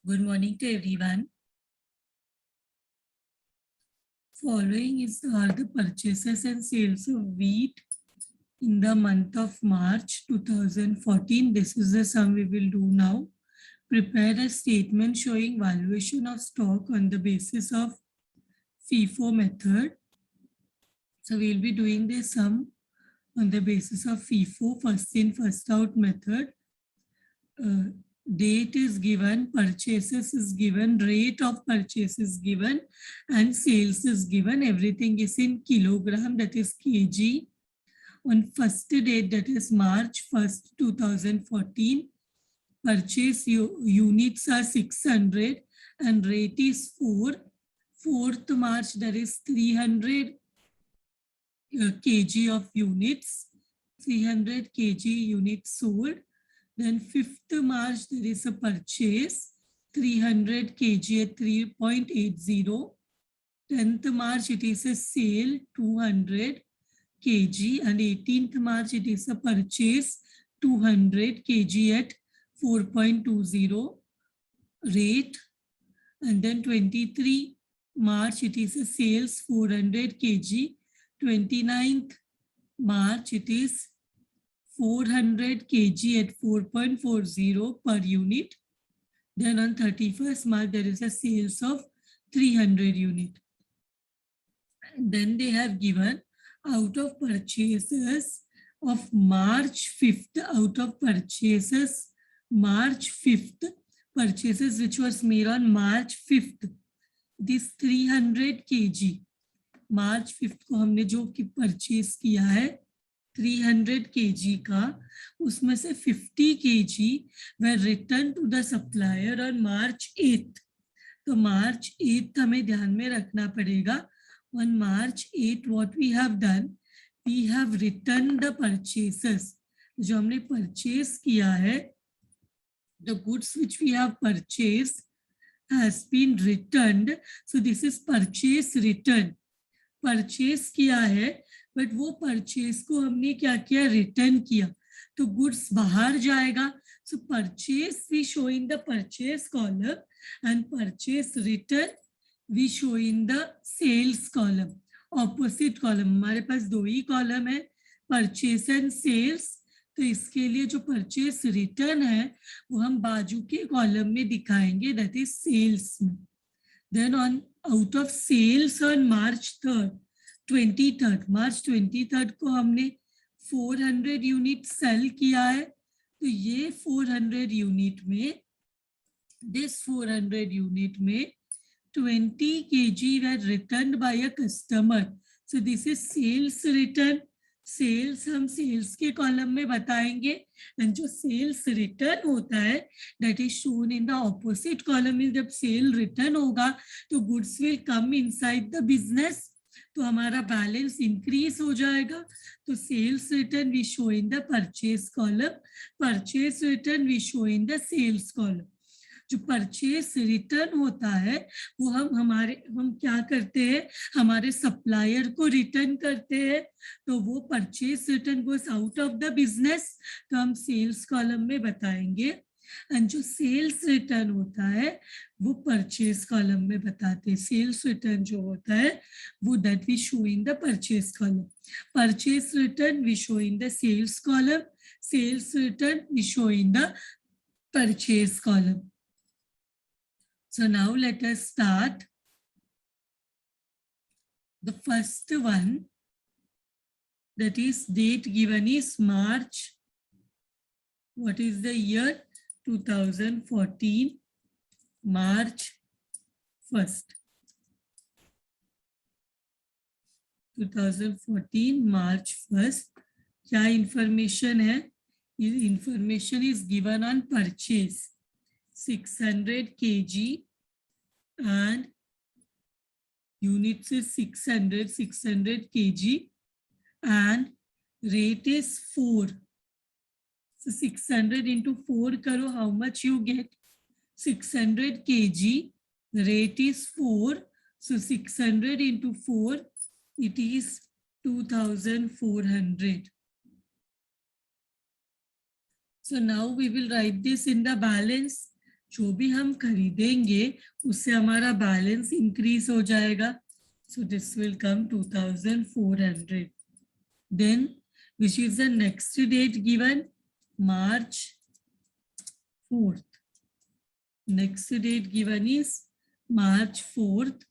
Good morning to everyone. Following are the purchases and sales of wheat in the month of March 2014. This is the sum we will do now. Prepare a statement showing valuation of stock on the basis of FIFO method. So we'll be doing this sum on the basis of FIFO, first in, first out method. Date is given, purchases is given, rate of purchase is given, and sales is given. Everything is in kilogram, that is kg. On first date, that is March 1st, 2014, purchase units are 600 and rate is 4. 4th March, there is 300 kg of units, 300 kg units sold. Then 5th March, there is a purchase, 300 kg at 3.80. 10th March, it is a sale, 200 kg. And 18th March, it is a purchase, 200 kg at 4.20 rate. And then 23 March, it is a sales, 400 kg. 29th March, it is 400 kg at 4.40 per unit. Then on 31st March, there is a sales of 300 unit. And then they have given out of purchases of March 5th, out of purchases, March 5th, purchases which was made on March 5th, this 300 kg. March 5th को हमने जो कि purchase किया है 300 kg का, उसमें से 50 kg were returned to the supplier on March 8th. तो March 8th हमें ध्यान में रखना पड़ेगा. On March 8th, what we have done, we have returned the purchases. जो हमने purchase किया है, the goods which we have purchased has been returned. So this is purchase return. Purchase किया है, बट वो परचेज को हमने क्या किया, रिटर्न किया, तो गुड्स बाहर जाएगा. So purchase we show in the purchase column and purchase return we show in the sales column. Opposite column, हमारे पास दो ही कॉलम है, परचेज एंड सेल्स. तो इसके लिए जो परचेज रिटर्न है वो हम बाजू के कॉलम में दिखाएंगे, दैट इज सेल्स में. Then on out of sales on March 23rd, March 23rd को हमने 400 यूनिट सेल किया है. तो ये 400 यूनिट में, दिस 400 यूनिट में 20 kg were returned by a customer. So this is sales return. Sales हम सेल्स के कॉलम में बताएंगे, एंड जो सेल्स रिटर्न होता है that is shown in the opposite column में. जब सेल रिटर्न होगा तो goods will come inside the business, तो हमारा बैलेंस इंक्रीज हो जाएगा. तो sales return we show in the purchase column, purchase return we show in the sales column. जो परचेज रिटर्न होता है वो हम क्या करते हैं, हमारे सप्लायर को रिटर्न करते हैं. तो वो purchase return goes out of the business, तो हम सेल्स कॉलम में बताएंगे. एंड जो सेल्स रिटर्न होता है वो परचेज कॉलम में बताते हैं. सेल्स रिटर्न जो होता है वो that we show in the purchase column. Purchase return we show in the sales column, sales return we show in the purchase column. So now let us start. The first one, that is date given is March. What is the year? 2014, March 1st. 2014, March 1st. क्या information है? Information is given on purchase. 600 kg and units is 600 kg and rate is 4. So 600 into 4 karo, how much you get? 600 kg, rate is 4. So 600 into 4, it is 2400. So now we will write this in the balance. जो भी हम खरीदेंगे उससे हमारा balance increase हो जाएगा. So this will come 2400. Then which is the next date given? March 4th. Next date given is March 4th.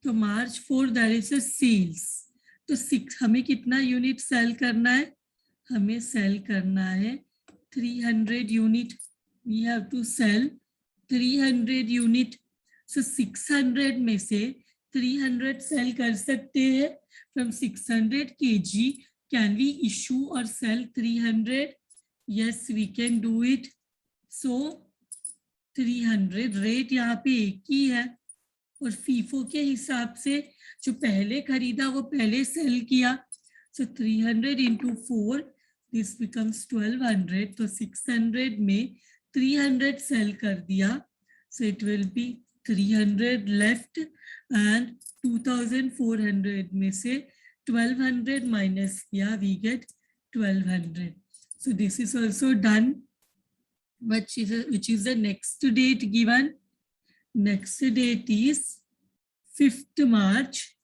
तो March 4th that is a sales. तो हमें कितना यूनिट सेल करना है? हमें सेल करना है 300 unit. We have to sell 300 unit. So 600 में से 300 सेल कर सकते हैं. From 600 kg, can we issue or sell 300? Yes, we can do it. So 300 rate यहाँ पे एक ही है और फीफो के हिसाब से जो पहले खरीदा वो पहले सेल किया. So 300 into 4, this becomes 1200. तो 600 में 300 सेल कर दिया. So it will be 300 left and 2400 में से 1200 minus किया, we get 1200. So this is also done. Which is the next date given? Next date is 5th March.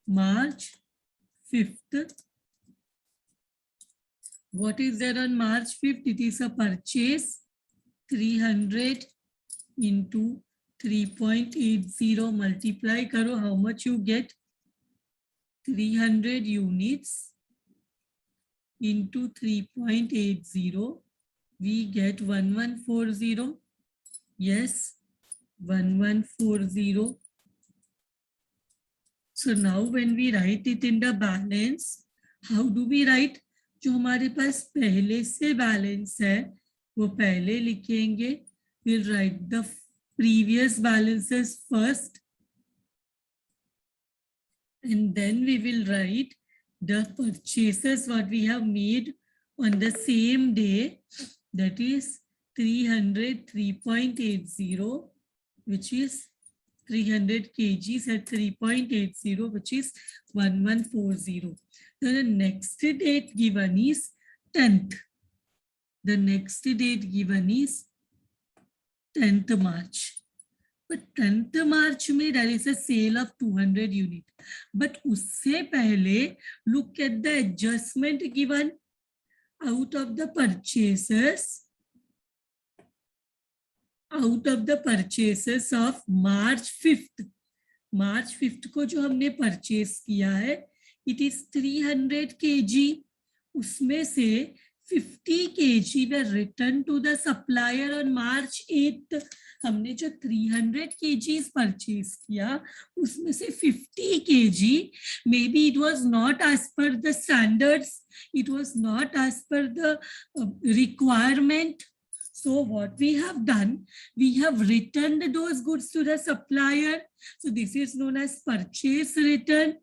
March 5th. What is there on March 5th? It is a purchase 300 into 3.80. Multiply karo, how much you get? 300 units into 3.80. We get 1140. Yes, 1140. So now when we write it in the balance, how do we write? जो हमारे पास पहले से balance है वो पहले लिखेंगे. We'll write the previous balances first and then we will write the purchases what we have made on the same day. That is 300 3.80, which is 300 kgs at 3.80, which is 1140. Then the next date given is 10th. The next date given is 10th March. But 10th March में there is a sale of 200 unit. But उससे पहले look at the adjustment given. Out of the purchases of March 5th, March 5th को जो हमने purchase किया है, it is 300 kg. उसमें से 50 kg were returned to the supplier on March 8th. हमने जो 300 kg परचेस किया उसमें से 50 kg, maybe it was not as per the standards, it was not as per the requirement. So what we have done, we have returned those goods to the supplier. So this is known as purchase return.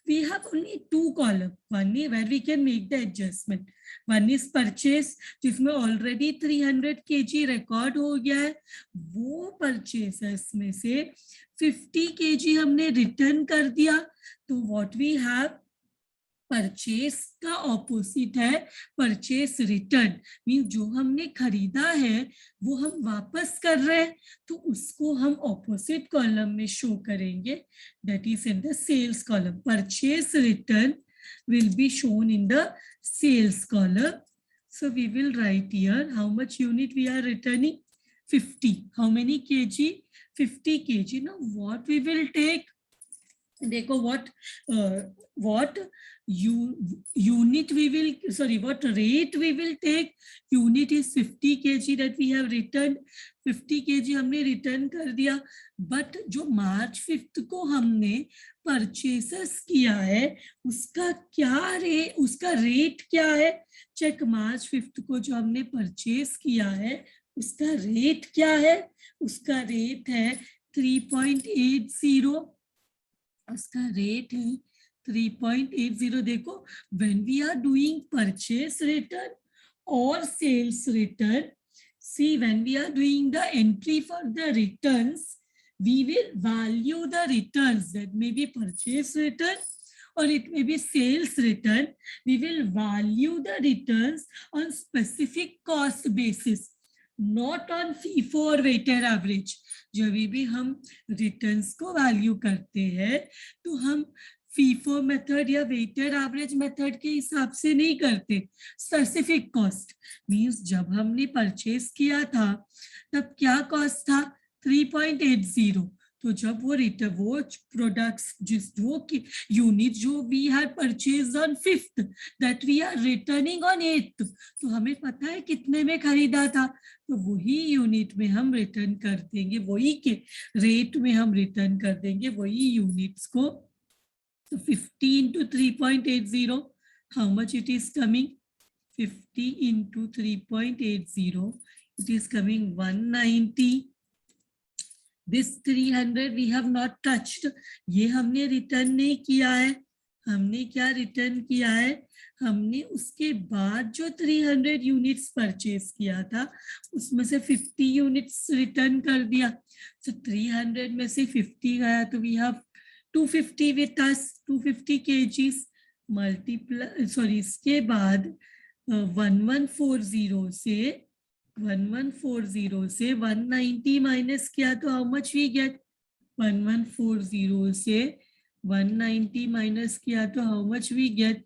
We have only two columns. One is where we can make the adjustment. One is purchase, जिसमें already 300 kg record हो गया है. वो purchases में से 50 kg हमने return कर दिया. तो what we have, परचेस का ऑपोजिट है परचेस रिटर्न. मीन जो हमने खरीदा है वो हम वापस कर रहे हैं तो उसको हम ऑपोजिट कॉलम में शो करेंगे. That is in the sales column. Purchase return will be shown in the sales column. So we will write here how much unit we are returning. 50. How many kg? 50 kg. Now what we will take? देखो what unit we will, sorry, what rate we will take. Unit is 50 kg that we have returned. 50 kg हमने return कर दिया. But जो मार्च 5th को हमने purchases किया है उसका उसका रेट क्या है? चेक. मार्च 5th को जो हमने परचेस किया है उसका रेट क्या है? उसका रेट है 3.80. उसका रेट है 3.80. देखो, when we are doing purchase return or sales return, see, when we are doing the entry for the returns, we will value the returns. That may be purchase return or it may be sales return. We will value the returns on specific cost basis. Not on FIFO और weighted average. जब भी हम returns को value करते हैं तो हम FIFO method या वेटेड एवरेज मेथड के हिसाब से नहीं करते। स्पेसिफिक कॉस्ट मींस जब हमने परचेज किया था तब क्या कॉस्ट था 3.80। तो जब वो प्रोडक्ट्स वो यूनिट जो we have purchase on 5th that we are returning on 8th, तो हमें पता है कितने में खरीदा था, तो वही यूनिट में हम रिटर्न कर देंगे, वही के रेट में हम रिटर्न कर देंगे वही यूनिट्स को। तो 50 into 3.80, how much it is coming? 50 into 3.80, it is coming 190. This 300 we have not touched. ये हमने रिटर्न नहीं किया है। हमने क्या रिटर्न किया है? हमने उसके बाद जो 300 यूनिट्स परचेज किया था उसमें से 50 यूनिट्स रिटर्न कर दिया। तो 300 में से 50 गया तो we have 250 with us, 250 kgs multiply, sorry इसके बाद 1140 से 190 माइनस किया तो हाउ मच वी गेट? 1140 से 190 माइनस किया तो how much we get?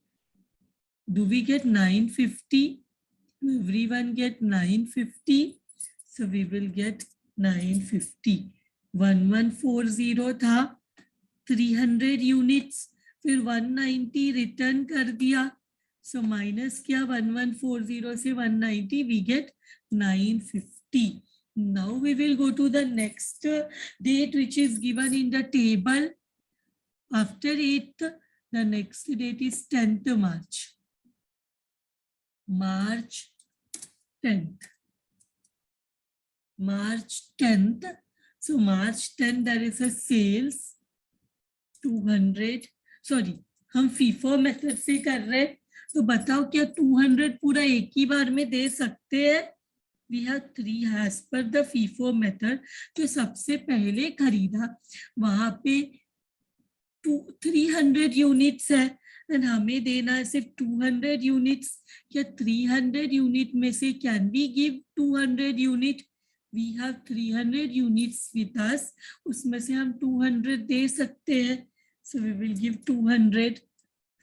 Do we get 950? Everyone get 950. So we will get 950. 1140 था 300 यूनिट्स, फिर 190 रिटर्न कर दिया, सो माइनस किया 1140 से 190, we get 950. Now we will go to the next date which is given in the table. After 8th, the next date is 10th March. March 10th. March 10th. So March 10th there is a sales 200. Sorry हम FIFO method से कर रहे हैं, तो बताओ क्या 200 पूरा एक ही बार में दे सकते हैं? We have 3 as per the FIFO method. जो सबसे पहले खरीदा वहां पे 300 यूनिट्स है एंड हमें देना है सिर्फ 200 यूनिट्स। क्या 300 यूनिट में से can we give 200 unit? We have 300 units with us, उसमें से हम 200 दे सकते हैं। So we will give 200.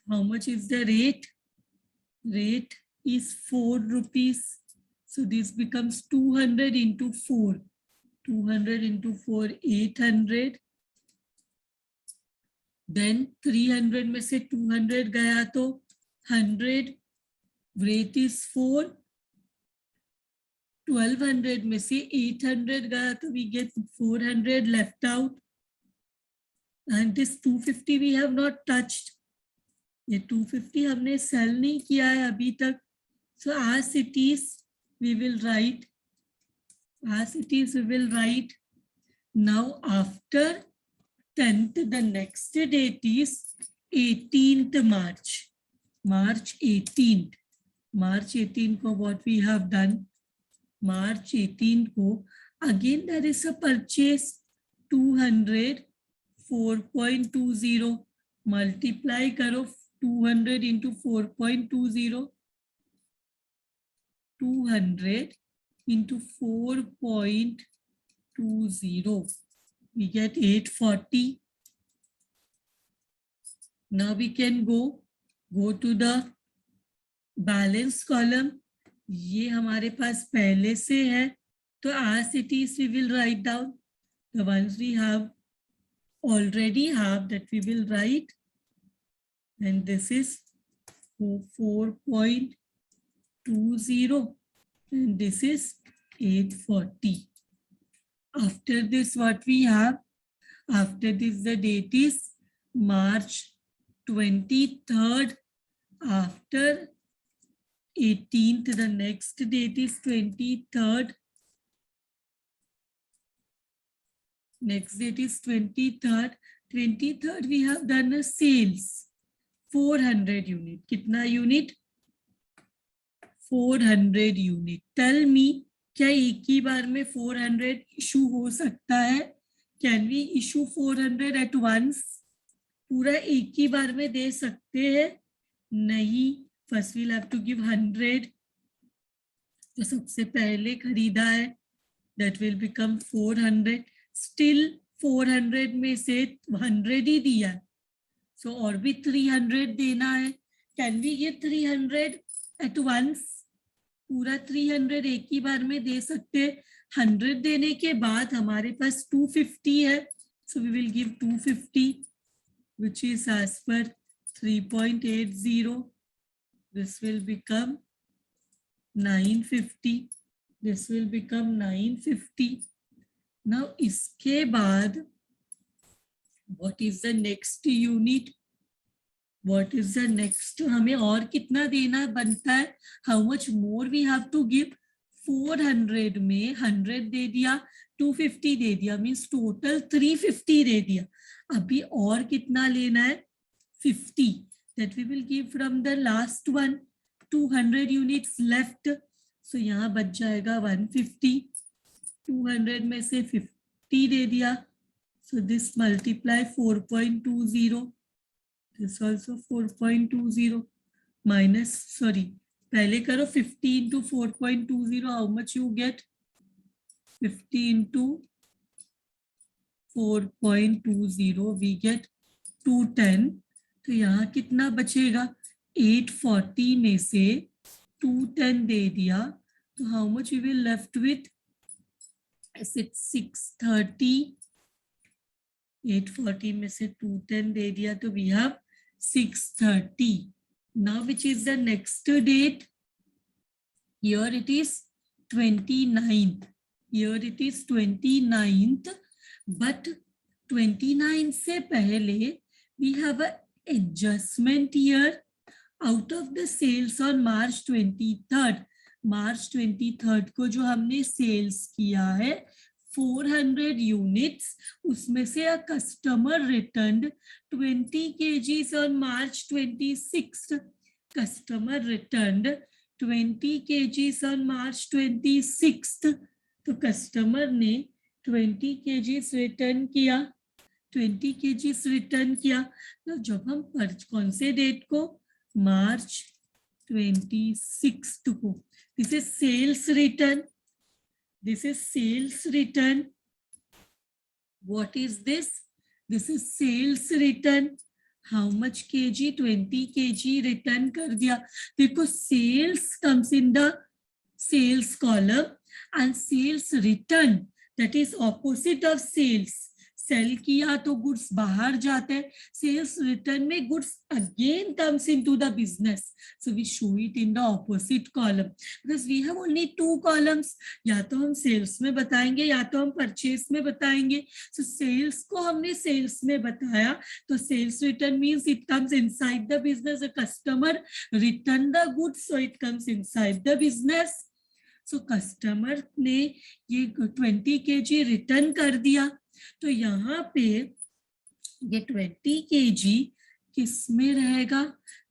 How much is the rate? Rate is 4 rupees. So this becomes 200 into 4. 200 into 4, 800. Then 300 में से 200 गया तो 100. Rate is 4. 1200 में से 800 गया तो we get 400 left out. And this 250 we have not touched. ये 250 हमने सेल नहीं किया है अभी तक. So as it is, we will write. As it is, we will write. Now after 10th, the next date is 18th March. March 18th. March 18th को what we have done? March 18th को again there is a purchase 200. 4.20 multiply करो 200 into 4.20. 200 into 4.20. We get 840. Now we can go to the balance column. ये हमारे पास पहले से है, तो as it is we will write down the ones we have already have, that we will write, and this is 4.20 and this is 840. After this what we have? After this the date is March 23rd. After 18th the next date is 23rd. Next date is 23rd. 23rd we have done a sales 400 unit. कितना unit? 400 unit. Tell me, क्या एक ही बार में 400 issue हो सकता है? Can we issue 400 at once? पूरा एक ही बार में दे सकते हैं? नहीं. First we'll have to give 100. तो सबसे पहले खरीदा है, that will become 400. Still 400 में से 100 ही दिया, so और भी 300 देना है. Can we give 300 at once? पूरा 300 एक ही बार में दे सकते. 100 देने के बाद हमारे पास 250 है, so we will give 250, which is as per 3.80. This will become 950. This will become 950. Now इसके बाद what is the next unit? What is the next? हमें और कितना देना बनता है? How much more we have to give? 400 में 100 दे दिया, 250 दे दिया, means total 350 दे दिया. अभी और कितना लेना है? 50. That we will give from the last one. 200 units left. So यहाँ बच जाएगा 150. 200 में से 50 दे दिया. So this multiply 4.20. This also 4.20 minus, sorry, पहले करो 50 into 4.20. How much you get? 50 into 4.20 we get 210. तो यहाँ कितना बचेगा? 840 में से 210 दे दिया, तो how much you will left with? Is it 630? 840 में से 210 दे दिया, तो we have 630. Now which is the next date? Here it is 29th. Here it is 29th, but 29 से पहले we have a adjustment here. Out of the sales on March 23rd, March 23rd को जो हमने sales किया है 400 units, उसमें से a customer returned 20 kgs on March 26th. Customer returned 20 kgs on March 26th. तो कस्टमर ने 20 kgs रिटर्न किया, 20 kgs रिटर्न किया. तो जब हम कौन से डेट को? मार्च 26th को. This is sales return. This is sales return. What is this? This is sales return. How much kg? 20 kg return कर दिया. देखो sales comes in the sales column and sales return, that is opposite of sales. Sale किया तो goods बाहर जाते हैं, sales return में goods again comes into the business. So we show it in the opposite column because we have only 2 columns. या तो हम sales में बताएंगे या तो हम परचेस में बताएंगे. सो सेल्स को हमने सेल्स में बताया, तो sales return means it comes inside the business. The customer return the goods, so it comes inside the business. So customer ने ये 20 kg रिटर्न कर दिया, तो यहाँ पे ये 20 kg किस में रहेगा?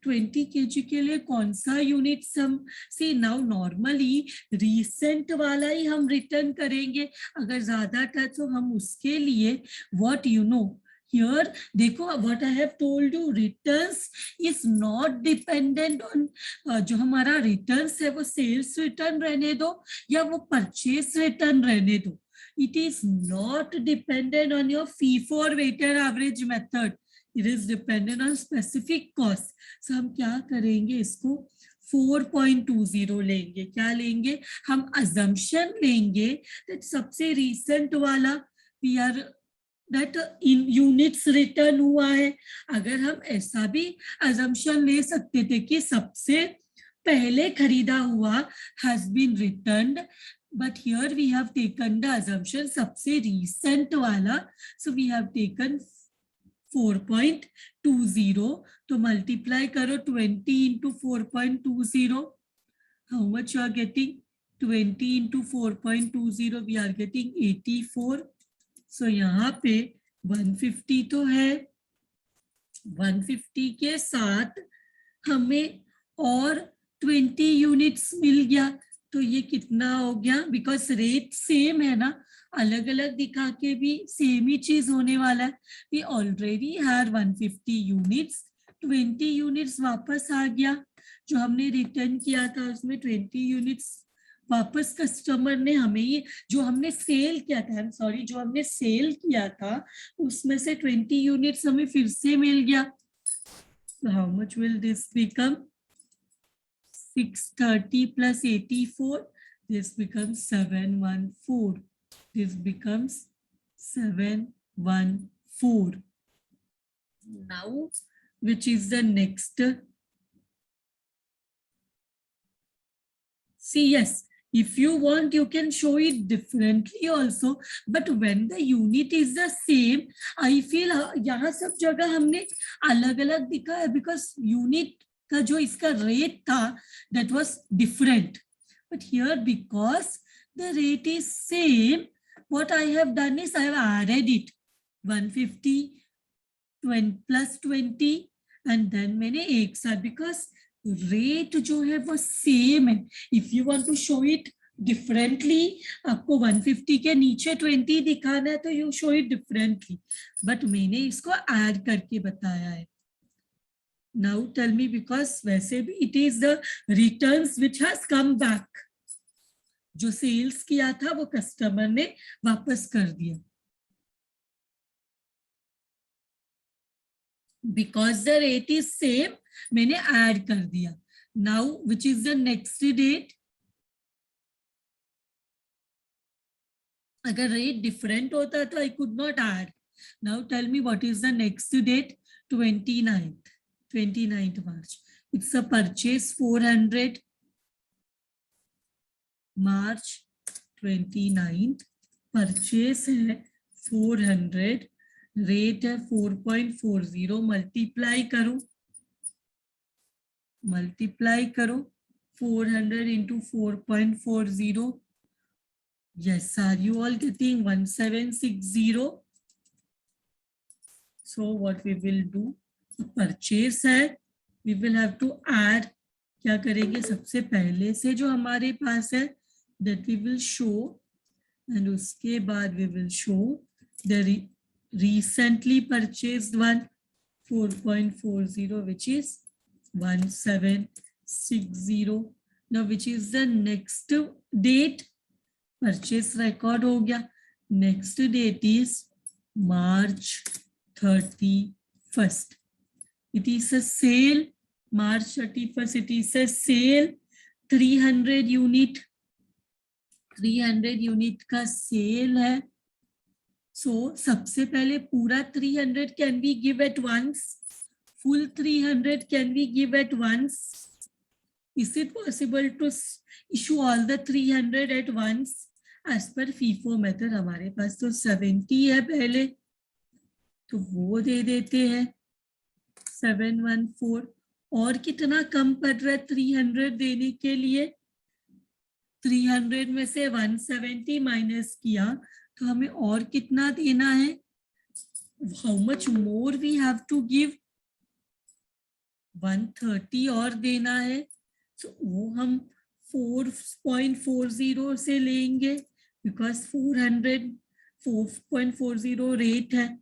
20 kg के लिए कौन सा यूनिट हम सी नाउ नॉर्मली रिसेंट वाला ही हम रिटर्न करेंगे. अगर ज्यादा था तो हम उसके लिए व्हाट यू नो हियर देखो what I have told you, returns is not dependent on. जो हमारा रिटर्न्स है वो सेल्स रिटर्न रहने दो या वो परचेस रिटर्न रहने दो. It is not dependent on your FIFO or weighted average method. It is dependent on specific cost. So हम क्या करेंगे? इसको 4.20 लेंगे. क्या लेंगे? हम assumption लेंगे that सबसे recent वाला we are that in units return हुआ है. अगर हम ऐसा भी assumption ले सकते थे कि सबसे पहले खरीदा हुआ has been returned, but here we have taken the assumption सबसे recent वाला, so we have taken 4.20. तो multiply करो 20 into 4.20. how much you are getting? 20 into 4.20 we are getting 84. so यहाँ पे 150 तो है, 150 के साथ हमें और 20 यूनिट्स मिल गया. तो ये कितना हो गया? बिकॉज रेट सेम है ना, अलग अलग दिखा के भी सेम ही चीज होने वाला है. We already had 150 units, 20 units वापस आ गया. जो हमने रिटर्न किया था उसमें 20 यूनिट्स वापस कस्टमर ने हमें ये जो हमने सेल किया था, सॉरी, जो हमने सेल किया था उसमें से 20 यूनिट्स हमें फिर से मिल गया. So how much will this become? 630 plus 84. This becomes 714. This becomes 714. Now, which is the next? See, yes, if you want, you can show it differently also. But when the unit is the same, I feel यहाँ सब जगह हमने अलग अलग दिखा है because unit का जो इसका rate था that was different. But here because the rate is same, what I have done is I have added it 150 20 plus 20 and then मैंने एक साथ because रेट जो है वो सेम है. If you want to show it differently, आपको 150 के नीचे 20 दिखाना है तो you show it differently, but मैंने इसको ऐड करके बताया है. नाउ टेल मी, बिकॉज वैसे भी it is the returns which has come back. जो सेल्स किया था वो कस्टमर ने वापस कर दिया. Because the rate is same, मैंने ऐड कर दिया. Now, which is the next date? अगर rate different होता तो I could not add. Now tell me what is the next date? 29th March. It's a purchase 400. March 29th. Purchase है 400. Rate है 4.40. Multiply करो 400 into 4.40. yes, are you all getting 1760? so what we will do, purchase है, we will have to add. क्या करेंगे, सबसे पहले से जो हमारे पास है that we will show, and उसके बाद we will show the recently purchased one 4.40, which is 1760. now which is the next date? purchase record हो गया. next date is March 31st. it is a sale. March 31st, it is a sale. 300 unit का cell है. So, सबसे पहले पूरा 300 can we give at once? Full 300 can we give at once? Is it possible to issue all the 300 at once? As per FIFO method, हमारे पास तो 70 है पहले, तो वो दे देते हैं 714. और कितना कम पड़ रहा है 300 देने के लिए? 300 में से 170 माइनस किया तो हमें और कितना देना है? How much more we have to give? 130 और देना है. so, वो हम 4.40 से लेंगे बिकॉज 4.40 रेट है.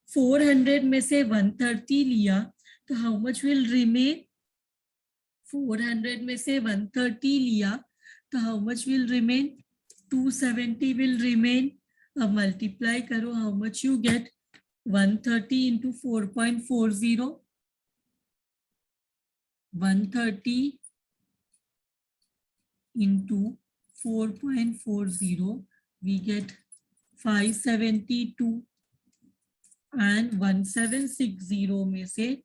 400 में से 130 लिया तो हाउ मच विल रिमेन? 400 में से 130 लिया तो how much will remain? 270 will remain. अब मल्टीप्लाई करो, how much you get? 130 into 4.40. 130 into 4.40, we get 572. and 1760 में से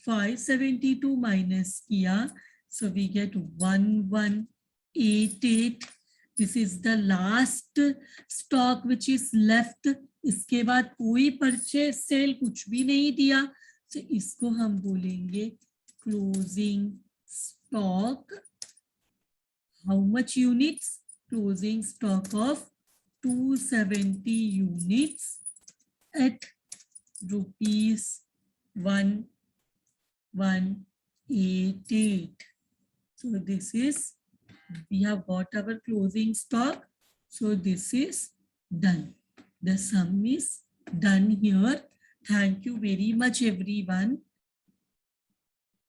572 minus किया, so we get 1188. This is the last stock which is left. इसके बाद कोई परचेज सेल कुछ भी नहीं दिया, so इसको हम बोलेंगे closing stock. How much units? Closing stock of 270 units at rupees 1188. So this is, we have got our closing stock. So this is done. The sum is done here. Thank you very much everyone.